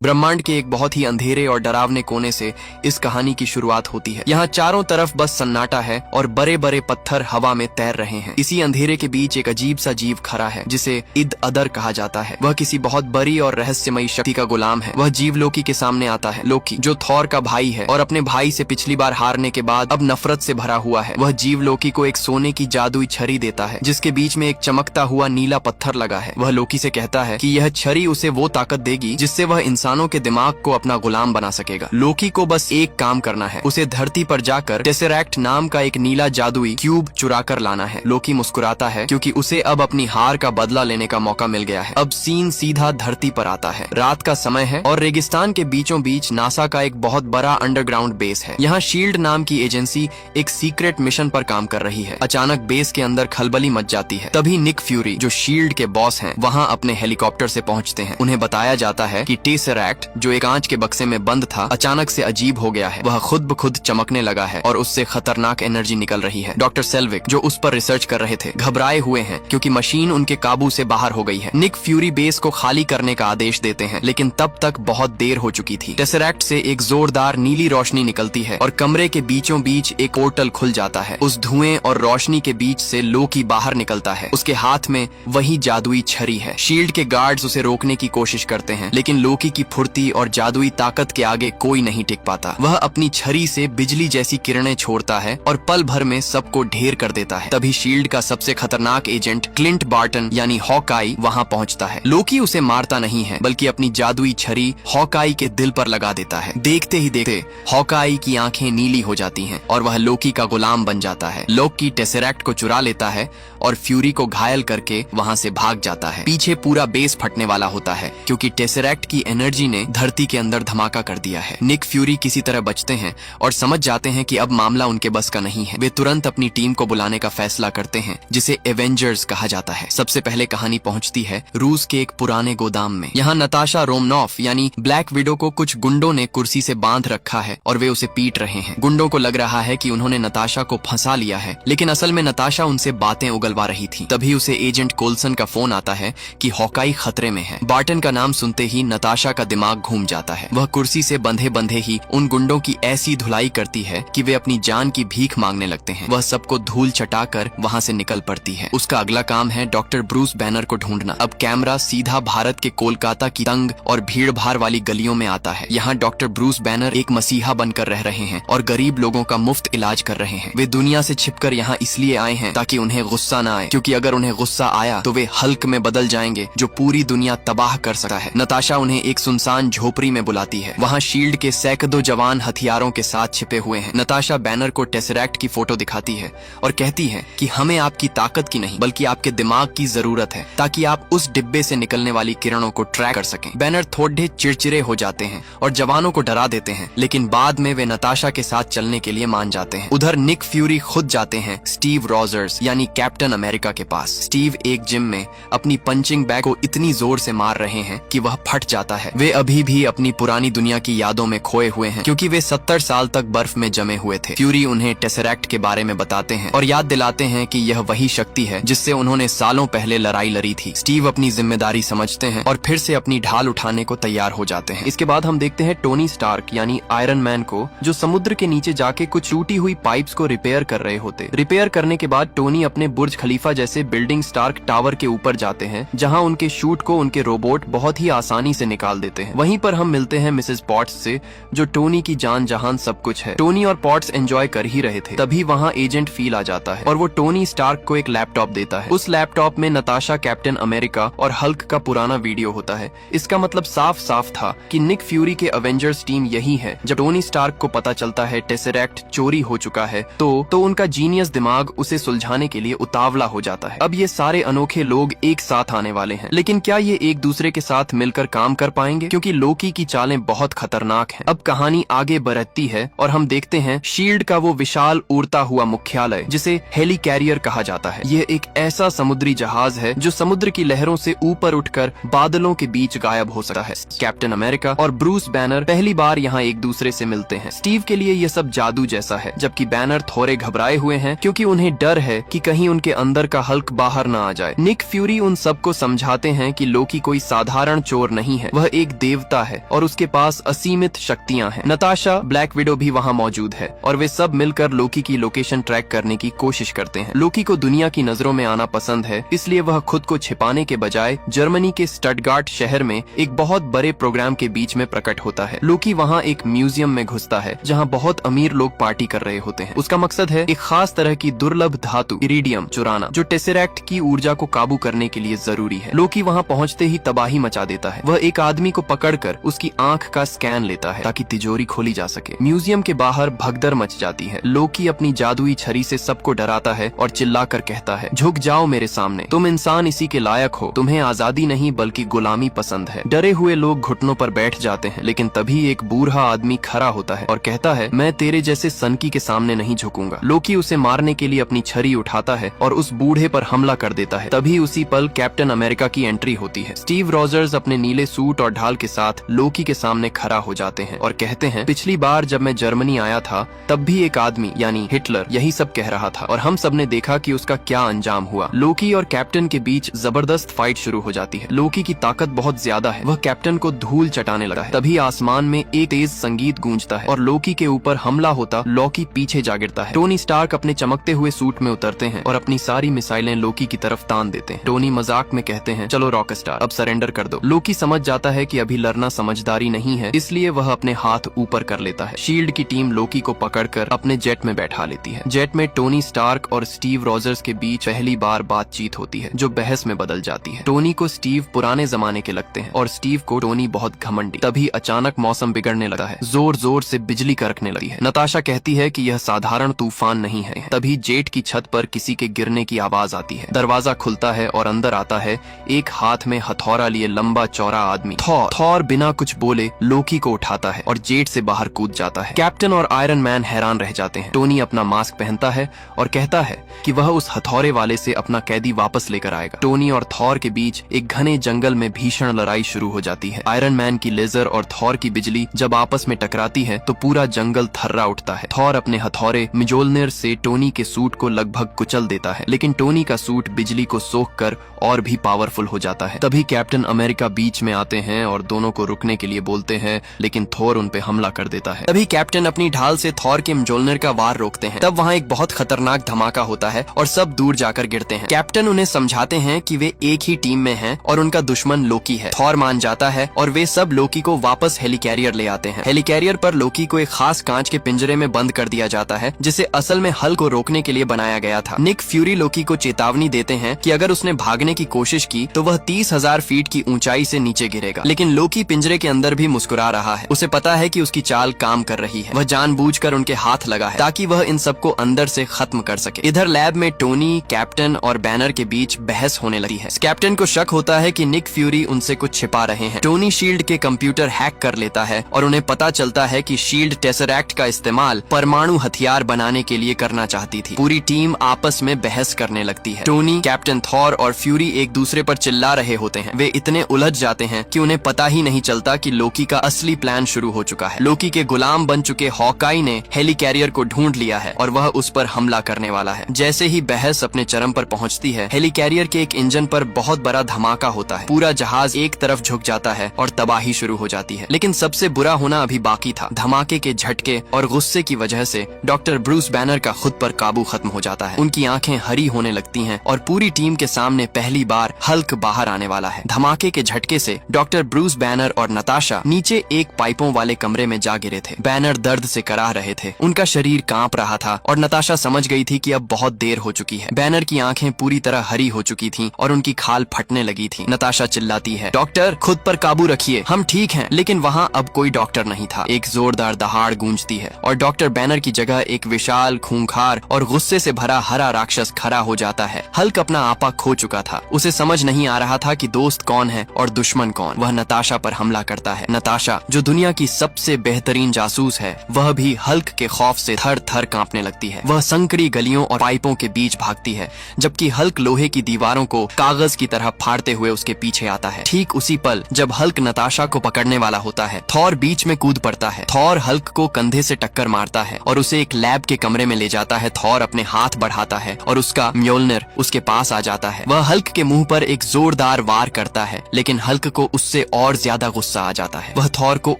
ब्रह्मांड के एक बहुत ही अंधेरे और डरावने कोने से इस कहानी की शुरुआत होती है। यहाँ चारों तरफ बस सन्नाटा है और बड़े बड़े पत्थर हवा में तैर रहे हैं। इसी अंधेरे के बीच एक अजीब सा जीव खड़ा है जिसे इद अदर कहा जाता है। वह किसी बहुत बड़ी और रहस्यमयी शक्ति का गुलाम है। वह जीव लोकी के सामने आता है। लोकी जो थॉर का भाई है और अपने भाई से पिछली बार हारने के बाद अब नफरत से भरा हुआ है। वह जीव लोकी को एक सोने की जादुई छड़ी देता है जिसके बीच में एक चमकता हुआ नीला पत्थर लगा है। वह लोकी से कहता है कि यह छड़ी उसे वो ताकत देगी जिससे वह इंसानों के दिमाग को अपना गुलाम बना सकेगा। लोकी को बस एक काम करना है, उसे धरती पर जाकर टेसरैक्ट नाम का एक नीला जादुई क्यूब चुरा कर लाना है। लोकी मुस्कुराता है क्योंकि उसे अब अपनी हार का बदला लेने का मौका मिल गया है। अब सीन सीधा धरती पर आता है। रात का समय है और रेगिस्तान के बीचों बीच नासा का एक बहुत बड़ा अंडरग्राउंड बेस है। यहाँ शील्ड नाम की एजेंसी एक सीक्रेट मिशन पर काम कर रही है। अचानक बेस के अंदर खलबली मच जाती है। तभी निक फ्यूरी जो शील्ड के बॉस हैं वहाँ अपने हेलीकॉप्टर से पहुँचते हैं। उन्हें बताया जाता है कि टेसरैक्ट जो एक कांच के बक्से में बंद था अचानक से अजीब हो गया है। वह खुद ब खुद चमकने लगा है और उससे खतरनाक एनर्जी निकल रही है। डॉक्टर सेल्विक जो उस पर रिसर्च कर रहे थे घबराए हुए हैं क्योंकि मशीन उनके काबू से बाहर हो गई है। निक फ्यूरी बेस को खाली करने का आदेश देते हैं लेकिन तब तक बहुत देर हो चुकी थी। टेसरैक्ट से एक जोरदार नीली रोशनी निकलती है और कमरे के बीचों बीच एक पोर्टल खुल जाता है। उस धुएं और रोशनी के बीच से लोकी बाहर निकलता है। उसके हाथ में वही जादुई छड़ी है। शील्ड के गार्ड्स उसे रोकने की कोशिश करते हैं लेकिन लोकी की फुर्ती और जादुई ताकत के आगे कोई नहीं टिक पाता। वह अपनी छड़ी से बिजली जैसी किरणें छोड़ता है और पल भर में सबको ढेर कर देता है। तभी शील्ड का सबसे खतरनाक एजेंट क्लिंट बार्टन यानी हॉकाई वहां पहुंचता है। लोकी उसे मारता नहीं है बल्कि अपनी जादुई छड़ी हॉकाई के दिल पर लगा देता है। देखते ही देखते हॉकाई की आंखें नीली हो जाती हैं और वह लोकी का गुलाम बन जाता है। लोकी टेसरैक्ट को चुरा लेता है और फ्यूरी को घायल करके वहां से भाग जाता है। पीछे पूरा बेस फटने वाला होता है क्योंकि टेसरैक्ट की एनर्जी ने धरती के अंदर धमाका कर दिया है। निक फ्यूरी किसी तरह बचते हैं और समझ जाते हैं कि अब मामला उनके बस का नहीं है। वे तुरंत अपनी टीम को बुलाने का फैसला करते हैं जिसे एवेंजर्स कहा जाता है। सबसे पहले कहानी पहुंचती है रूस के एक पुराने गोदाम में। यहाँ नताशा रोमनॉफ यानी ब्लैक विडो को कुछ गुंडों ने कुर्सी से बांध रखा है और वे उसे पीट रहे हैं। गुंडों को लग रहा है कि उन्होंने नताशा को फंसा लिया है लेकिन असल में नताशा उनसे बातें उगलवा रही थी। तभी उसे एजेंट कोल्सन का फोन आता है कि हॉकाई खतरे में है। बार्टन का नाम सुनते ही नताशा का दिमाग घूम जाता है। वह कुर्सी से बंधे बंधे ही उन गुंडों की ऐसी धुलाई करती है कि वे अपनी जान की भीख मांगने लगते हैं। वह सबको धूल चटाकर वहां से निकल पड़ती है। उसका अगला काम है डॉक्टर ब्रूस बैनर को ढूंढना। अब कैमरा सीधा भारत के कोलकाता की तंग और भीड़ भाड़ वाली गलियों में आता है। यहाँ डॉक्टर ब्रूस बैनर एक मसीहा बनकर रह रहे हैं और गरीब लोगों का मुफ्त इलाज कर रहे हैं। वे दुनिया से छिपकर यहाँ इसलिए आए हैं ताकि उन्हें गुस्सा न आए, क्योंकि अगर उन्हें गुस्सा आया तो वे हल्क में बदल जाएंगे जो पूरी दुनिया तबाह कर सकता है। नताशा उन्हें एक सुनसान झोपड़ी में बुलाती है। वहाँ शील्ड के सैकड़ों जवान हथियारों के साथ छिपे हुए हैं। नताशा बैनर को टेसरैक्ट की फोटो दिखाती है और कहती है कि हमें आपकी ताकत की नहीं बल्कि आपके दिमाग की जरूरत है ताकि आप उस डिब्बे से निकलने वाली किरणों को ट्रैक कर सकें। बैनर थोड़े चिड़चिड़े हो जाते हैं और जवानों को डरा देते हैं लेकिन बाद में वे नताशा के साथ चलने के लिए मान जाते हैं। उधर निक फ्यूरी खुद जाते हैं स्टीव रॉजर्स यानी कैप्टन अमेरिका के पास। स्टीव एक जिम में अपनी पंचिंग बैग को इतनी जोर से मार रहे हैं कि वह फट जाता है। वे अभी भी अपनी पुरानी दुनिया की यादों में खोए हुए हैं क्योंकि वे 70 साल तक बर्फ में जमे हुए थे। फ्यूरी उन्हें टेसरैक्ट के बारे में बताते हैं और याद दिलाते हैं कि यह वही शक्ति है जिससे उन्होंने सालों पहले लड़ाई लड़ी थी। स्टीव अपनी जिम्मेदारी समझते हैं और फिर से अपनी ढाल उठाने को तैयार हो जाते हैं। इसके बाद हम देखते हैं टोनी स्टार्क यानी आयरन मैन को जो समुद्र के नीचे जाके कुछ टूटी हुई पाइप्स को रिपेयर कर रहे होते। रिपेयर करने के बाद टोनी अपने बुर्ज खलीफा जैसे बिल्डिंग स्टार्क टावर के ऊपर जाते हैं जहाँ उनके शूट को उनके रोबोट बहुत ही आसानी से निकाल देते हैं। वहीं पर हम मिलते हैं मिसेस पॉट्स से जो टोनी की जान जहान सब कुछ है। टोनी और पॉट्स एंजॉय कर ही रहे थे तभी वहाँ एजेंट फील आ जाता है और वो टोनी स्टार्क को एक लैपटॉप देता है। उस लैपटॉप में नताशा, कैप्टन अमेरिका और हल्क का पुराना वीडियो होता है। इसका मतलब साफ साफ था कि निक फ्यूरी के अवेंजर्स टीम यही है। जब टोनी स्टार्क को पता चलता है टेसरैक्ट चोरी हो चुका है तो उनका जीनियस दिमाग उसे सुलझाने के लिए उतावला हो जाता है। अब ये सारे अनोखे लोग एक साथ आने वाले हैं लेकिन क्या ये एक दूसरे के साथ मिलकर काम कर पाएंगे क्योंकि लोकी की चालें बहुत खतरनाक हैं। अब कहानी आगे बढ़ती है और हम देखते हैं शील्ड का वो विशाल उड़ता हुआ मुख्यालय जिसे हेली कैरियर कहा जाता है। यह एक ऐसा समुद्री जहाज है जो समुद्र की लहरों से ऊपर उठकर बादलों के बीच गायब हो सकता है। कैप्टन अमेरिका और ब्रूस बैनर पहली बार यहाँ एक दूसरे से मिलते हैं। स्टीव के लिए यह सब जादू जैसा है जबकि बैनर थोड़े घबराए हुए हैं क्योंकि उन्हें डर है कि कहीं उनके अंदर का हल्क बाहर न आ जाए। निक फ्यूरी उन सबको समझाते हैं कि लोकी कोई साधारण चोर नहीं है, वह एक एक देवता है और उसके पास असीमित शक्तियां हैं। नताशा, ब्लैक विडो भी वहाँ मौजूद है और वे सब मिलकर लोकी की लोकेशन ट्रैक करने की कोशिश करते हैं। लोकी को दुनिया की नजरों में आना पसंद है, इसलिए वह खुद को छिपाने के बजाय जर्मनी के स्टटगार्ट शहर में एक बहुत बड़े प्रोग्राम के बीच में प्रकट होता है। लोकी वहाँ एक म्यूजियम में घुसता है जहाँ बहुत अमीर लोग पार्टी कर रहे होते हैं। उसका मकसद है एक खास तरह की दुर्लभ धातु इरिडियम चुराना, जो टेसेरैक्ट की ऊर्जा को काबू करने के लिए जरूरी है। लोकी वहाँ पहुँचते ही तबाही मचा देता है। वह एक आदमी को पकड़कर उसकी आंख का स्कैन लेता है ताकि तिजोरी खोली जा सके। म्यूजियम के बाहर भगदड़ मच जाती है। लोकी अपनी जादुई छड़ी से सबको डराता है और चिल्लाकर कहता है, झुक जाओ मेरे सामने, तुम इंसान इसी के लायक हो, तुम्हें आजादी नहीं बल्कि गुलामी पसंद है। डरे हुए लोग घुटनों पर बैठ जाते हैं, लेकिन तभी एक बूढ़ा आदमी खड़ा होता है और कहता है, मैं तेरे जैसे सनकी के सामने नहीं झुकूंगा। लोकी उसे मारने के लिए अपनी छड़ी उठाता है और उस बूढ़े पर हमला कर देता है। तभी उसी पल कैप्टन अमेरिका की एंट्री होती है। स्टीव रॉजर्स अपने नीले सूट और ढाल के साथ लोकी के सामने खड़ा हो जाते हैं और कहते हैं, पिछली बार जब मैं जर्मनी आया था तब भी एक आदमी यानी हिटलर यही सब कह रहा था और हम सब ने देखा कि उसका क्या अंजाम हुआ। लोकी और कैप्टन के बीच जबरदस्त फाइट शुरू हो जाती है। लोकी की ताकत बहुत ज्यादा है, वह कैप्टन को धूल चटाने लगा है। तभी आसमान में एक तेज संगीत गूंजता है और लोकी के ऊपर हमला होता लोकी पीछे जा गिरता है। टोनी स्टार्क अपने चमकते हुए सूट में उतरते हैं और अपनी सारी मिसाइलें लोकी की तरफ तान देते हैं। टोनी मजाक में कहते हैं, चलो रॉक स्टार, अब सरेंडर कर दो। लोकी समझ जाता है कि अभी लड़ना समझदारी नहीं है, इसलिए वह अपने हाथ ऊपर कर लेता है। शील्ड की टीम लोकी को पकड़कर अपने जेट में बैठा लेती है। जेट में टोनी स्टार्क और स्टीव रॉजर्स के बीच पहली बार बातचीत होती है जो बहस में बदल जाती है। टोनी को स्टीव पुराने जमाने के लगते हैं और स्टीव को टोनी बहुत घमंडी। तभी अचानक मौसम बिगड़ने लगा है, जोर जोर से बिजली कड़कने लगी है। नताशा कहती है कि यह साधारण तूफान नहीं है। तभी जेट की छत पर किसी के गिरने की आवाज आती है। दरवाजा खुलता है और अंदर आता है एक हाथ में हथौड़ा लिए लंबा चौड़ा आदमी। थॉर बिना कुछ बोले लोकी को उठाता है और जेट से बाहर कूद जाता है। कैप्टन और आयरन मैन हैरान रह जाते हैं। टोनी अपना मास्क पहनता है और कहता है कि वह उस हथौड़े वाले से अपना कैदी वापस लेकर आएगा। टोनी और थॉर के बीच एक घने जंगल में भीषण लड़ाई शुरू हो जाती है। आयरन मैन की लेजर और थॉर की बिजली जब आपस में टकराती है तो पूरा जंगल थर्रा उठता है। थॉर अपने हथौड़े मिजोलनिर से टोनी के सूट को लगभग कुचल देता है, लेकिन टोनी का सूट बिजली को सोखकर और भी पावरफुल हो जाता है। तभी कैप्टन अमेरिका बीच में आते हैं और दोनों को रुकने के लिए बोलते हैं, लेकिन थॉर उन पे हमला कर देता है। तभी कैप्टन अपनी ढाल से थॉर के मिजोलनिर का वार रोकते हैं। तब वहाँ एक बहुत खतरनाक धमाका होता है और सब दूर जाकर गिरते हैं। कैप्टन उन्हें समझाते हैं कि वे एक ही टीम में हैं और उनका दुश्मन लोकी है। थॉर मान जाता है और वे सब लोकी को वापस हेलिकैरियर ले आते हैं। हेलिकैरियर पर लोकी को एक खास कांच के पिंजरे में बंद कर दिया जाता है, जिसे असल में हल को रोकने के लिए बनाया गया था। निक फ्यूरी लोकी को चेतावनी देते हैं कि अगर उसने भागने की कोशिश की तो वह 30,000 फीट की ऊंचाई से नीचे गिरेगा। लेकिन लोकी पिंजरे के अंदर भी मुस्कुरा रहा है। उसे पता है कि उसकी चाल काम कर रही है। वह जानबूझकर उनके हाथ लगा है ताकि वह इन सबको अंदर से खत्म कर सके। इधर लैब में टोनी, कैप्टन और बैनर के बीच बहस होने लगी है। कैप्टन को शक होता है कि निक फ्यूरी उनसे कुछ छिपा रहे हैं। टोनी शील्ड के कंप्यूटर हैक कर लेता है और उन्हें पता चलता है कि शील्ड टेसरैक्ट का इस्तेमाल परमाणु हथियार बनाने के लिए करना चाहती थी। पूरी टीम आपस में बहस करने लगती है। टोनी, कैप्टन, थॉर और फ्यूरी एक दूसरे पर चिल्ला रहे होते हैं। वे इतने उलझ जाते हैं कि उन्हें पता ही नहीं चलता कि लोकी का असली प्लान शुरू हो चुका है। लोकी के गुलाम बन चुके हॉकाई ने हेलिकैरियर को ढूंढ लिया है और वह उस पर हमला करने वाला है। जैसे ही बहस अपने चरम पर पहुंचती है, हेलिकैरियर के एक इंजन पर बहुत बड़ा धमाका होता है। पूरा जहाज एक तरफ झुक जाता है और तबाही शुरू हो जाती है। लेकिन सबसे बुरा होना अभी बाकी था। धमाके के झटके और गुस्से की वजह से डॉक्टर ब्रूस बैनर का खुद पर काबू खत्म हो जाता है। उनकी आंखें हरी होने लगती हैं और पूरी टीम के सामने पहली बार हल्क बाहर आने वाला है। धमाके के झटके से डॉक्टर ब्रूस बैनर और नताशा नीचे एक पाइपों वाले कमरे में जा गिरे थे। बैनर दर्द से कराह रहे थे, उनका शरीर कांप रहा था और नताशा समझ गई थी कि अब बहुत देर हो चुकी है। बैनर की आंखें पूरी तरह हरी हो चुकी थीं और उनकी खाल फटने लगी थी। नताशा चिल्लाती है, डॉक्टर खुद पर काबू रखिए, हम ठीक हैं। लेकिन वहाँ अब कोई डॉक्टर नहीं था। एक जोरदार दहाड़ गूंजती है और डॉक्टर बैनर की जगह एक विशाल, खूंखार और गुस्से से भरा हरा राक्षस खड़ा हो जाता है। हल्क अपना आपा खो चुका था। उसे समझ नहीं आ रहा था कि दोस्त कौन है और दुश्मन कौन। वह नताशा पर हमला करता है। नताशा, जो दुनिया की सबसे बेहतरीन जासूस है, वह भी हल्क के खौफ से थर थर कांपने लगती है। वह संकरी गलियों और पाइपों के बीच भागती है, जबकि हल्क लोहे की दीवारों को कागज की तरह फाड़ते हुए उसके पीछे आता है। ठीक उसी पल जब हल्क नताशा को पकड़ने वाला होता है, थॉर बीच में कूद पड़ता है। थॉर हल्क को कंधे से टक्कर मारता है और उसे एक लैब के कमरे में ले जाता है। थॉर अपने हाथ बढ़ाता है और उसका म्योलनिर उसके पास आ जाता है। वह हल्क के मुंह पर एक जोरदार वार करता है, लेकिन हल्क को उससे और ज्यादा गुस्सा आ जाता है। वह थॉर को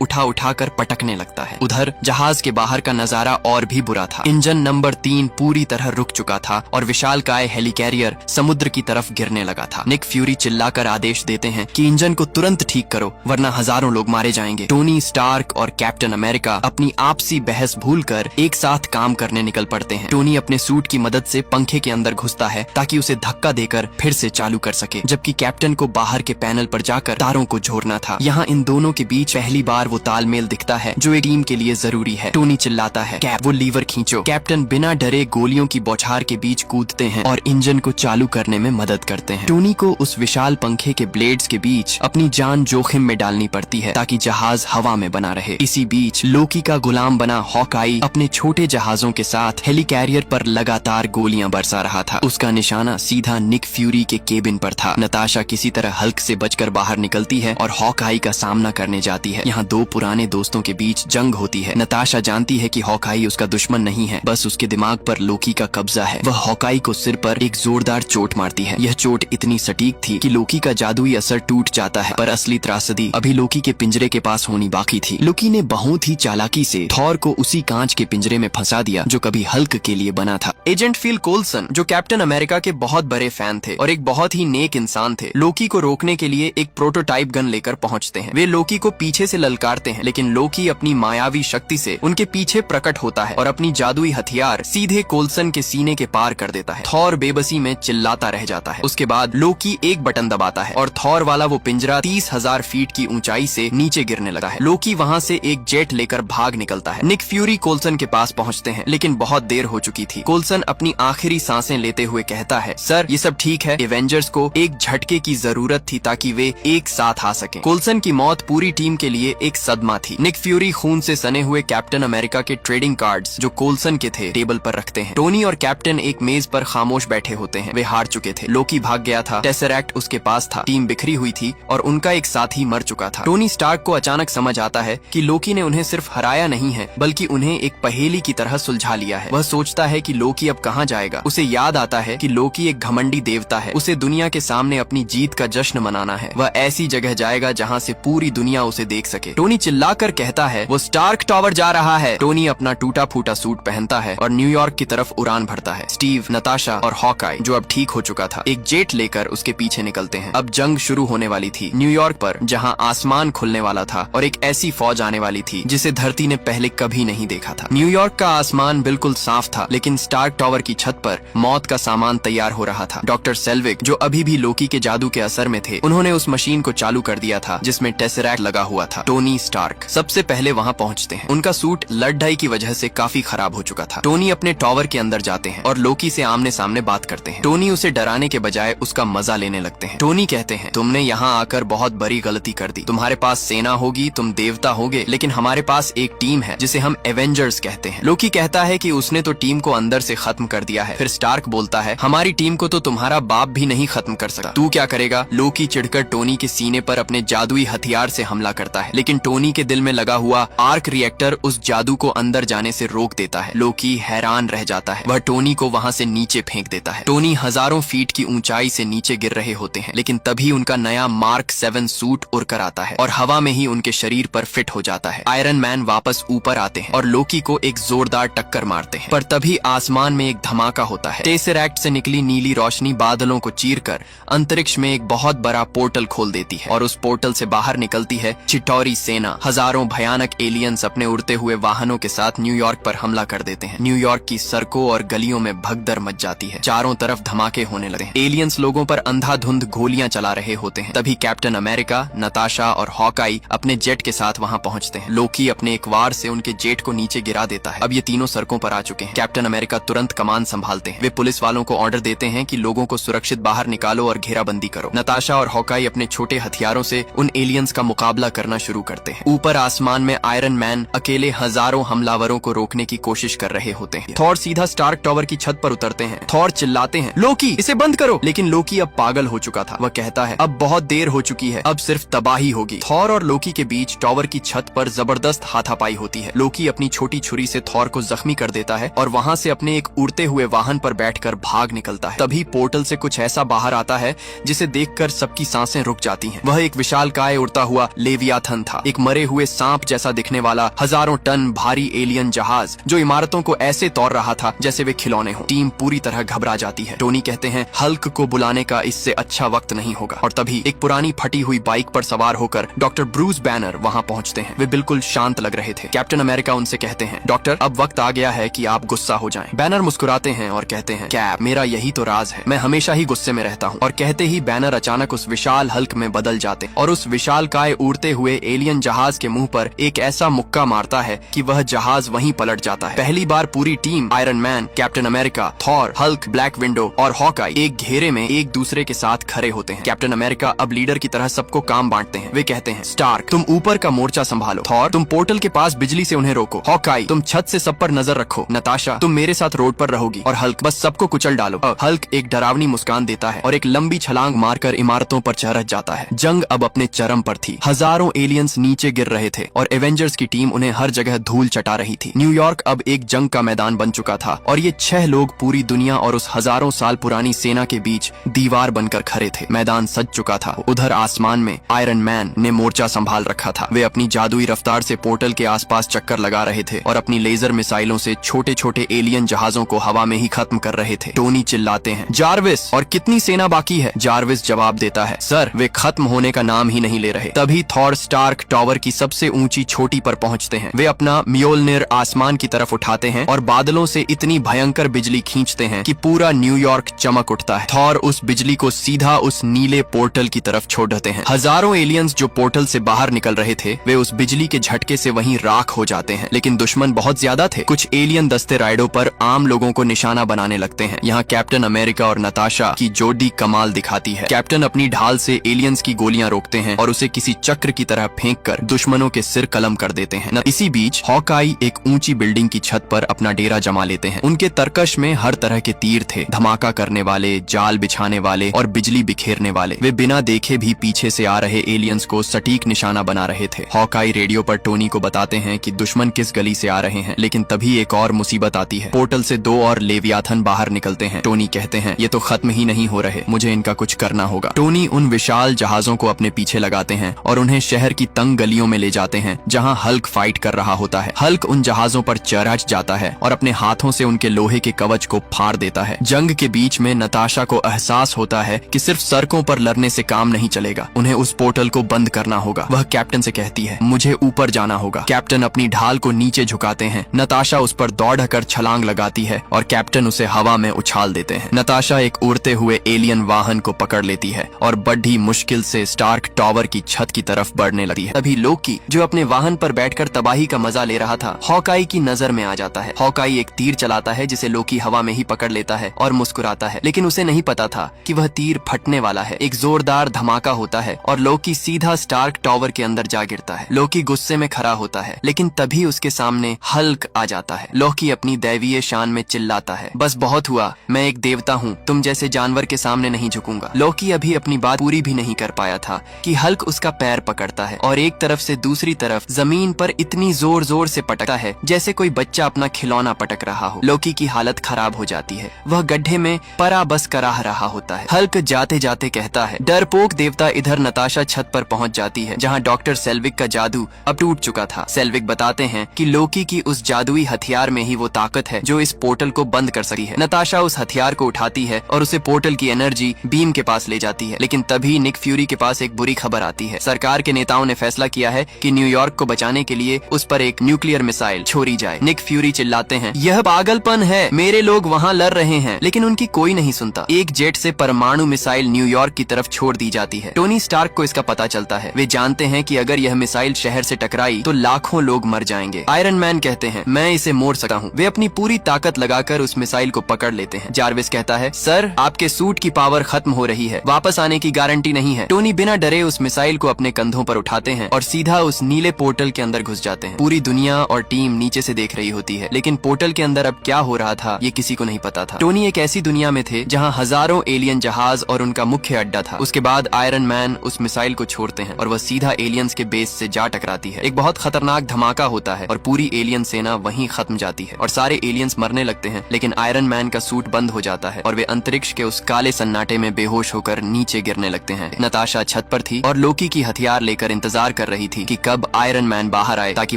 उठा उठा कर पटकने लगता है। उधर जहाज के बाहर का नजारा और भी बुरा था। इंजन नंबर 3 पूरी तरह रुक चुका था और विशालकाय हेलिकैरियर समुद्र की तरफ गिरने लगा था। निक फ्यूरी चिल्लाकर आदेश देते हैं कि इंजन को तुरंत ठीक करो वरना हजारों लोग मारे जाएंगे। टोनी स्टार्क और कैप्टन अमेरिका अपनी आपसी बहस भूलकर एक साथ काम करने निकल पड़ते हैं। टोनी अपने सूट की मदद से पंखे के अंदर घुसता है ताकि उसे धक्का देकर फिर से चालू कर सके, जबकि कैप्टन को बाहर के पैनल पर जाकर तारों को जोड़ना था। यहाँ इन दोनों के बीच पहली बार वो तालमेल दिखता है जो एक टीम के लिए जरूरी है। टोनी चिल्लाता है, कैप वो लीवर खींचो। कैप्टन बिना डरे गोलियों की बौछार के बीच कूदते हैं और इंजन को चालू करने में मदद करते हैं। टोनी को उस विशाल पंखे के ब्लेड्स के बीच अपनी जान जोखिम में डालनी पड़ती है ताकि जहाज हवा में बना रहे। इसी बीच लोकी का गुलाम बना हॉकाई अपने छोटे जहाजों के साथ हेलिकैरियर पर लगातार गोलियां बरसा रहा था। उसका निशाना सीधा निक फ्यूरी के केबिन पर था। नताशा किसी तरह हल्क से बचकर बाहर निकलती है और हॉकाई का सामना करने जाती है। यहाँ दो पुराने दोस्तों के बीच जंग होती है। नताशा जानती है कि हॉकाई उसका दुश्मन नहीं है, बस उसके दिमाग पर लोकी का कब्जा है। वह हॉकाई को सिर पर एक जोरदार चोट मारती है। यह चोट इतनी सटीक थी कि लोकी का जादुई असर टूट जाता है, पर असली त्रासदी अभी लोकी के पिंजरे के पास होनी बाकी थी। लोकी ने बहुत ही चालाकी से थॉर को उसी कांच के पिंजरे में फंसा दिया जो कभी हल्क के लिए बना था। एजेंट फिल कोल्सन, जो कैप्टन अमेरिका के बहुत बड़े फैन थे और एक बहुत ही नेक इंसान थे, लोकी को रोकने के लिए एक प्रोटोटाइप गन लेकर पहुंचते हैं। वे लोकी को पीछे से ललकारते हैं, लेकिन लोकी अपनी मायावी शक्ति से उनके पीछे प्रकट होता है और अपनी जादुई हथियार सीधे कोल्सन के सीने के पार कर देता है। थॉर बेबसी में चिल्लाता रह जाता है। उसके बाद लोकी एक बटन दबाता है और थॉर वाला वो पिंजरा 30,000 फीट की ऊंचाई से नीचे गिरने लगा है। लोकी वहाँ से एक जेट लेकर भाग निकलता है। निक फ्यूरी कोल्सन के पास पहुँचते हैं, लेकिन बहुत देर हो चुकी थी। कोल्सन अपनी आखिरी सांसें लेते हुए कहता है, सर ये सब ठीक है, एवेंजर्स को एक झटके की जरूरत थी ताकि वे एक साथ आ सकें। कोल्सन की मौत पूरी टीम के लिए एक सदमा थी। निक फ्यूरी खून से सने हुए कैप्टन अमेरिका के ट्रेडिंग कार्ड्स जो कोल्सन के थे टेबल पर रखते हैं। टोनी और कैप्टन एक मेज पर खामोश बैठे होते हैं। वे हार चुके थे। लोकी भाग गया था, टेसरैक्ट उसके पास था, टीम बिखरी हुई थी और उनका एक साथी मर चुका था। टोनी स्टार्क को अचानक समझ आता है कि लोकी ने उन्हें सिर्फ हराया नहीं है बल्कि उन्हें एक पहेली की तरह सुलझा लिया है। वह सोचता है कि लोकी अब कहाँ जाएगा। उसे याद आता है कि लोकी एक घमंडी देवता है। उसे दुनिया के सामने अपनी जीत का जश्न मनाना है। वह ऐसी जगह जाएगा जहाँ से पूरी दुनिया उसे देख सके। टोनी चिल्लाकर कहता है, वो स्टार्क टावर जा रहा है। टोनी अपना टूटा फूटा सूट पहनता है और न्यूयॉर्क की तरफ उड़ान भरता है। स्टीव, नताशा और हॉकाई, जो अब ठीक हो चुका था, एक जेट लेकर उसके पीछे निकलते हैं। अब जंग शुरू होने वाली थी। न्यूयॉर्क पर जहाँ आसमान खुलने वाला था और एक ऐसी फौज आने वाली थी जिसे धरती ने पहले कभी नहीं देखा था। न्यूयॉर्क का आसमान बिल्कुल साफ था, लेकिन स्टार्क टावर की छत पर मौत का सामान तैयार हो रहा था। डॉक्टर सेल्विक, जो अभी भी लोकी के जादू के असर में थे, उन्होंने उस मशीन को चालू कर दिया था जिसमें टेसरैक्ट लगा हुआ था। टोनी स्टार्क सबसे पहले वहाँ पहुँचते हैं। उनका सूट लड़ाई की वजह से काफी खराब हो चुका था। टोनी अपने टावर के अंदर जाते हैं और लोकी से आमने सामने बात करते हैं। टोनी उसे डराने के बजाय उसका मजा लेने लगते हैं। टोनी कहते हैं, तुमने यहाँ आकर बहुत बड़ी गलती कर दी। तुम्हारे पास सेना होगी, तुम देवता होगे, लेकिन हमारे पास एक टीम है जिसे हम एवेंजर्स कहते हैं। लोकी कहता है कि उसने तो टीम को अंदर से खत्म कर दिया है। फिर स्टार्क बोलता है, हमारी टीम को तो तुम्हारा बाप भी नहीं खत्म कर सकता, तू क्या करेगा। लोकी चिढ़कर टोनी के सीने पर अपने जादुई हथियार से हमला करता है, लेकिन टोनी के दिल में लगा हुआ आर्क रिएक्टर उस जादू को अंदर जाने से रोक देता है। लोकी हैरान रह जाता है। वह टोनी को वहाँ से नीचे फेंक देता है। टोनी हजारों फीट की ऊंचाई से नीचे गिर रहे होते हैं, लेकिन तभी उनका नया मार्क 7 सूट उड़कर आता है और हवा में ही उनके शरीर पर फिट हो जाता है। आयरन मैन वापस ऊपर आते हैं और लोकी को एक जोरदार टक्कर मारते हैं, पर तभी आसमान में एक धमाका होता है। टेसरैक्ट से निकली नीली रोशनी बादलों को चीरकर अंतरिक्ष में एक बहुत बड़ा पोर्टल खोल देती है और उस पोर्टल से बाहर निकलती है चिटौरी सेना। हजारों भयानक एलियंस अपने उड़ते हुए वाहनों के साथ न्यूयॉर्क पर हमला कर देते हैं। न्यूयॉर्क की सड़कों और गलियों में भगदड़ मच जाती है। चारों तरफ धमाके होने लगते हैं। एलियंस लोगों पर अंधाधुंध गोलियां चला रहे होते हैं। तभी कैप्टन अमेरिका, नताशा और हॉकाई अपने जेट के साथ वहां पहुंचते हैं। लोकी अपने एक वार से उनके जेट को नीचे गिरा देता है। अब ये तीनों सड़कों पर आ चुके हैं। कैप्टन अमेरिका तुरंत कमान संभालते हैं। वे पुलिस वालों को ऑर्डर देते हैं कि लोगों को सुरक्षित बाहर निकालो और घेराबंदी करो। नताशा और हॉकाई अपने छोटे हथियारों से उन एलियंस का मुकाबला करना शुरू करते हैं। ऊपर आसमान में आयरन मैन अकेले हजारों हमलावरों को रोकने की कोशिश कर रहे होते हैं। थॉर सीधा स्टार्क टावर की छत पर उतरते हैं। थॉर चिल्लाते हैं, लोकी इसे बंद करो, लेकिन लोकी अब पागल हो चुका था। वह कहता है, अब बहुत देर हो चुकी है, अब सिर्फ तबाही होगी। थॉर और लोकी के बीच टावर की छत पर जबरदस्त हाथापाई होती है। लोकी अपनी छोटी छुरी से थॉर को जख्मी कर देता है और वहाँ से अपने एक उड़ते हुए वाहन पर बैठकर भाग निकलता है। तभी पोर्टल से कुछ ऐसा बाहर आता है जिसे देखकर सबकी सांसें रुक जाती हैं। वह एक विशालकाय उड़ता हुआ लेवियाथन था, एक मरे हुए सांप जैसा दिखने वाला हजारों टन भारी एलियन जहाज जो इमारतों को ऐसे तोड़ रहा था जैसे वे खिलौने हों। टीम पूरी तरह घबरा जाती है। टोनी कहते हैं हल्क को बुलाने का इससे अच्छा वक्त नहीं होगा। और तभी एक पुरानी फटी हुई बाइक पर सवार होकर डॉक्टर ब्रूस बैनर वहाँ पहुँचते हैं। वे बिल्कुल शांत लग रहे थे। कैप्टन अमेरिका उनसे कहते हैं डॉक्टर अब वक्त आ गया है कि आप गुस्सा हो जाएं। बैनर मुस्कुराते हैं और कहते हैं कैप, मेरा यही तो राज है, मैं हमेशा ही गुस्से में रहता हूँ। और कहते ही बैनर अचानक उस विशाल हल्क में बदल जाते और उस विशालकाय उड़ते हुए एलियन जहाज के मुंह पर एक ऐसा मुक्का मारता है कि वह जहाज वहीं पलट जाता है। पहली बार पूरी team iron man, captain America, Thor, Hulk, black window और हॉकाई एक घेरे में एक दूसरे के साथ खड़े होते हैं। कैप्टन अमेरिका अब लीडर की तरह सबको काम बांटते हैं। वे कहते हैं स्टार्क तुम ऊपर का मोर्चा संभालो, थॉर तुम पोर्टल के पास बिजली से उन्हें रोको, हॉकाई तुम छत से सब पर नजर रखो, नताशा तुम मेरे साथ रोड पर रहोगी और हल्क बस सबको कुचल डालो। हल्क एक डरावनी मुस्कान देता है और एक लंबी छलांग मारकर इमारतों पर चढ़ जाता है। जंग अब अपने चरम पर थी। हजारों एलियंस नीचे गिर रहे थे और एवेंजर्स की टीम उन्हें हर जगह धूल चटा रही थी। न्यूयॉर्क अब एक जंग का मैदान बन चुका था और ये 6 लोग पूरी दुनिया और उस हजारों साल पुरानी सेना के बीच दीवार बनकर खड़े थे। मैदान सज चुका था। उधर आसमान में आयरन मैन ने मोर्चा संभाल रखा था। वे अपनी जादुई रफ्तार से पोर्टल के आसपास चक्कर लगा रहे थे और अपनी लेजर मिसाइलों से छोटे छोटे एलियन जहाजों को हवा में ही खत्म कर रहे थे। टोनी चिल्लाते हैं जारविस और कितनी सेना बाकी है? जारविस जवाब देता है सर वे खत्म होने का नाम ही नहीं ले रहे। तभी थॉर स्टार्क टावर की सबसे ऊंची चोटी पर पहुंचते हैं। वे अपना म्योलनिर आसमान की तरफ उठाते हैं और बादलों से इतनी भयंकर बिजली खींचते हैं कि पूरा न्यूयॉर्क चमक उठता है। थॉर उस बिजली को सीधा उस नीले पोर्टल की तरफ छोड़ देते हैं। हजारों एलियंस जो पोर्टल से बाहर निकल रहे थे वे उस बिजली के झटके से वहीं राख हो जाते हैं। लेकिन दुश्मन बहुत ज्यादा थे। कुछ एलियन दस्ते राइडों पर आम लोगों को निशाना बनाने लगते हैं। यहाँ कैप्टन अमेरिका और नताशा की जोड़ी कमाल दिखाती है। कैप्टन अपनी ढाल से एलियंस की गोलियां रोकते हैं और उसे किसी चक्र की तरह फेंककर दुश्मनों के सिर कलम कर देते हैं। इसी बीच हॉकाई एक ऊंची बिल्डिंग की छत पर अपना डेरा जमा लेते हैं। उनके तरकश में हर तरह के तीर थे, धमाका करने वाले, जाल बिछाने वाले और बिजली बिखेरने वाले। वे बिना देखे भी पीछे से आ रहे एलियंस को सटीक निशाना बना रहे थे। हॉकाई रेडियो पर टोनी को बताते हैं कि दुश्मन किस गली से आ रहे हैं। लेकिन तभी एक और मुसीबत आती है। पोर्टल से 2 और लेवियाथन बाहर निकलते हैं। टोनी कहते हैं ये तो खत्म ही नहीं हो रहे, मुझे इनका कुछ करना होगा। टोनी उन विशाल जहाजों को अपने पीछे लगाते हैं और उन्हें शहर की तंग गलियों में ले जाते हैं जहां हल्क फाइट कर रहा होता है। हल्क उन जहाजों पर चढ़ जाता है और अपने हाथों से उनके लोहे के कवच को फाड़ देता है। जंग के बीच में नताशा को एहसास होता है कि सिर्फ सड़कों पर लड़ने से काम नहीं चलेगा, उन्हें उस पोर्टल को बंद करना होगा। वह कैप्टन से कहती है मुझे ऊपर जाना होगा। कैप्टन अपनी ढाल को नीचे झुकाते हैं। नताशा उस पर दौड़कर छलांग लगाती है और कैप्टन उसे हवा में उछाल देते हैं। नताशा एक उड़ते हुए एलियन वाहन को पकड़ लेती है और बड़ी मुश्किल से स्टार्क टावर की छत की तरफ बढ़ने लगती है। तभी लोकी जो अपने वाहन पर बैठकर तबाही का मजा ले रहा था हॉकाई की नजर में आ जाता है। हॉकाई एक तीर चलाता है जिसे लोकी हवा में ही पकड़ लेता है और मुस्कुराता है। लेकिन उसे नहीं पता था कि वह तीर फटने वाला है। एक जोरदार धमाका होता है और लोकी सीधा स्टार्क टावर के अंदर जा गिरता है। लोकी गुस्से में खड़ा होता है लेकिन तभी उसके सामने हल्क आ जाता है। लोकी अपनी दैवीय शान में चिल्लाता है बस बहुत हुआ, मैं एक देवता हूँ, तुम जैसे जानवर के सामने नहीं झुकूंगा। लोकी अभी अपनी बात पूरी भी नहीं कर पाया था कि हल्क उसका पैर पकड़ता है और एक तरफ से दूसरी तरफ जमीन पर इतनी जोर जोर से पटकता है जैसे कोई बच्चा अपना खिलौना पटक रहा हो। लोकी की हालत खराब हो जाती है। वह गड्ढे में पराबस कराह रहा होता है। हल्क जाते जाते कहता है डरपोक देवता। इधर नताशा छत पर पहुंच जाती है जहां डॉक्टर सेल्विक का जादू अब टूट चुका था। सेल्विक बताते हैं कि लोकी की उस जादुई हथियार में ही वो ताकत है जो इस पोर्टल को बंद कर सकी है। नताशा उस हथियार को उठाती है और उसे पोर्टल की एनर्जी बीम के पास ले जाती है। लेकिन तभी निक फ्यूरी के पास एक बुरी खबर आती है। सरकार के नेताओं ने फैसला किया है कि न्यूयॉर्क को बचाने के लिए उस पर एक न्यूक्लियर मिसाइल छोड़ी जाए। निक फ्यूरी चिल्लाते हैं यह पागलपन है, मेरे लोग वहाँ लड़ रहे हैं। लेकिन उनकी कोई नहीं सुनता। एक जेट से परमाणु मिसाइल न्यूयॉर्क की तरफ छोड़ दी जाती है। टोनी स्टार्क को इसका पता चलता है। वे जानते हैं कि अगर यह मिसाइल शहर से टकराई तो लाखों लोग मर जाएंगे। आयरन मैन कहते हैं मैं इसे मोड़ सकता हूँ। वे अपनी पूरी ताकत लगाकर उस मिसाइल को पकड़ लेते हैं। जारविस कहता है सर आपके सूट की पावर खत्म हो रही है, वापस आने की गारंटी नहीं है। टोनी बिना डरे उस मिसाइल को अपने कंधों पर उठाते हैं और सीधा उस नीले पोर्टल के अंदर घुस जाते हैं। पूरी दुनिया और टीम नीचे से देख रही होती है लेकिन पोर्टल के अंदर अब क्या हो रहा था ये किसी को नहीं पता था। टोनी एक ऐसी दुनिया में थे जहाँ हजारों एलियन जहाज और उनका मुख्य अड्डा था। उसके बाद आयरन मैन उस मिसाइल को छोड़ते हैं और वह सीधा एलियंस के बेस से जा टकराती है। एक बहुत खतरनाक धमाका होता है और पूरी एलियन सेना वहीं खत्म जाती है और सारे एलियंस मरने लगते हैं। लेकिन आयरन मैन का सूट बंद हो जाता है और वे अंतरिक्ष के उस काले सन्नाटे में बेहोश होकर नीचे गिरने लगते हैं। नताशा छत पर थी और लोकी की हथियार लेकर इंतजार कर रही थी कि कब आयरन मैन बाहर आए ताकि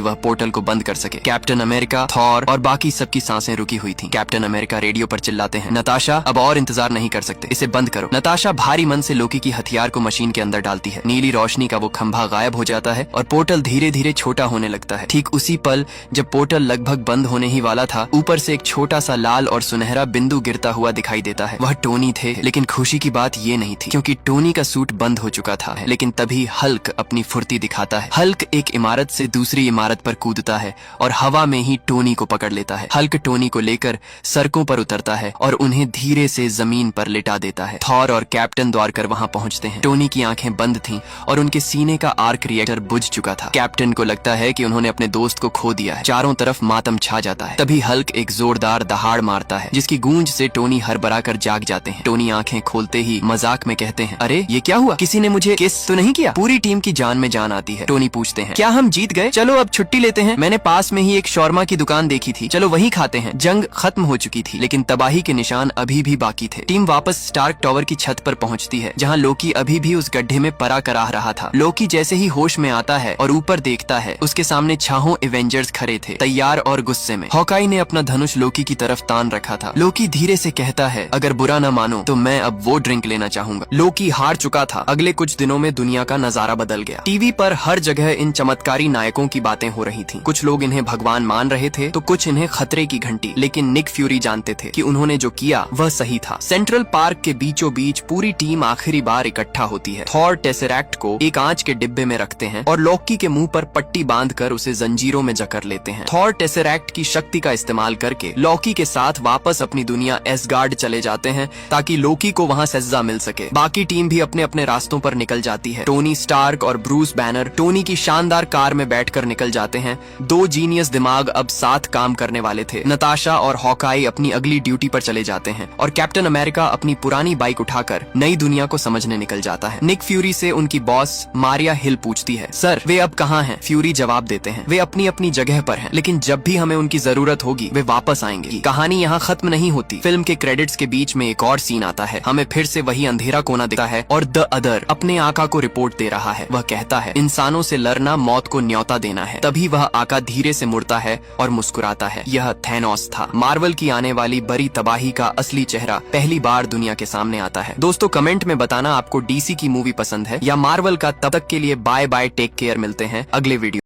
वह पोर्टल को बंद कर सके। कैप्टन अमेरिका, थॉर और बाकी सबकी सांसें रुकी हुई थी। कैप्टन अमेरिका रेडियो पर चिल्लाते हैं, नताशा अब और इंतजार नहीं कर सकते, इसे बंद करो। नताशा भारी मन से लोकी की हथियार को मशीन के अंदर डालती है। नीली रोशनी का वो खंभा गायब हो जाता है और पोर्टल धीरे धीरे छोटा होने लगता है। ठीक उसी पल जब पोर्टल लगभग बंद होने ही वाला था, ऊपर से एक छोटा सा लाल और सुनहरा बिंदु गिरता हुआ दिखाई देता है। वह टोनी थे, लेकिन खुशी की बात ये नहीं थी क्योंकि टोनी का सूट बंद हो चुका था। लेकिन तभी हल्क अपनी फुर्ती दिखाता है। हल्क एक इमारत से दूसरी इमारत पर कूदता है और हवा में ही टोनी को पकड़ लेता है। हल्क टोनी को लेकर सड़कों पर उतरता है और उन्हें धीरे से जमीन पर लिटा देता है। थॉर और कैप्टन द्वारकर वहां पहुंचते हैं। टोनी की आंखें बंद थीं और उनके सीने का आर्क रिएक्टर बुझ चुका था। कैप्टन को लगता है कि उन्होंने अपने दोस्त को खो दिया है। चारों तरफ मातम छा जाता है। तभी हल्क एक जोरदार दहाड़ मारता है जिसकी गूंज से टोनी हड़बड़ा कर जाग जाते हैं। टोनी आंखें खोलते ही मजाक में कहते हैं, अरे ये क्या हुआ, किसी ने मुझे किस तो नहीं किया? पूरी टीम की जान में जान आती है। टोनी पूछते हैं, क्या हम जीत गए? चलो अब छुट्टी लेते हैं, मैंने पास में ही एक शौरमा की दुकान देखी थी, चलो वही खाते हैं। जंग खत्म हो चुकी थी लेकिन तबाही के निशान अभी भी बाकी थे। टीम वापस स्टार्क टावर की छत पर पहुंचती है जहां लोकी अभी भी उस गड्ढे में परा कराह रहा था। लोकी जैसे ही होश में आता है और ऊपर देखता है, उसके सामने छहों एवेंजर्स खड़े थे, तैयार और गुस्से में। हॉकाई ने अपना धनुष लोकी की तरफ तान रखा था। लोकी धीरे से कहता है, अगर बुरा न मानो तो मैं अब वो ड्रिंक लेना चाहूंगा। लोकी हार चुका था। अगले कुछ दिनों में दुनिया का नजारा बदल गया। टीवी पर हर जगह इन चमत्कारी नायकों की बातें हो रही थी। कुछ लोग इन्हें भगवान मान रहे थे तो कुछ इन्हें खतरे की घंटी। लेकिन निक फ्यूरी जानते थे कि उन्होंने जो किया वह सही था। सेंट्रल पार्क के बीचों बीच पूरी टीम आखिरी बार इकट्ठा होती है। थॉर टेसरैक्ट को एक आंच के डिब्बे में रखते हैं और लोकी के मुंह पर पट्टी बांधकर उसे जंजीरों में जकड़ लेते हैं। थॉर टेसरैक्ट की शक्ति का इस्तेमाल करके लोकी के साथ वापस अपनी दुनिया एसगार्ड चले जाते हैं ताकि लोकी को वहां सज्जा मिल सके। बाकी टीम भी अपने अपने रास्तों पर निकल जाती है। टोनी स्टार्क और ब्रूस बैनर टोनी की शानदार कार में बैठकर निकल जाते हैं। दो जीनियस दिमाग अब साथ काम करने वाले थे। नताशा और हॉकाई अपनी अगली ड्यूटी पर चले जाते हैं और कैप्टन अमेरिका अपनी पुरानी बाइक उठाकर नई दुनिया को समझने निकल जाता है। निक फ्यूरी से उनकी बॉस मारिया हिल पूछती है, सर वे अब कहाँ हैं? फ्यूरी जवाब देते हैं, वे अपनी अपनी जगह पर हैं, लेकिन जब भी हमें उनकी जरूरत होगी वे वापस आएंगे। कहानी यहाँ खत्म नहीं होती। फिल्म के क्रेडिट्स के बीच में एक और सीन आता है। हमें फिर से वही अंधेरा कोना दिखता है और द अदर अपने आका को रिपोर्ट दे रहा है। वह कहता है, इंसानों से लड़ना मौत को न्योता देना है। तभी वह आका धीरे से मुड़ता है और मुस्कुराता है। यह थैनोस था। मार्वल की आने वाली बड़ी तबाही का असली चेहरा पहली बार दुनिया के सामने आता है। दोस्तों कमेंट में बताना आपको डीसी की मूवी पसंद है या मार्वल का। तब तक के लिए बाय बाय, टेक केयर, मिलते हैं अगले वीडियो।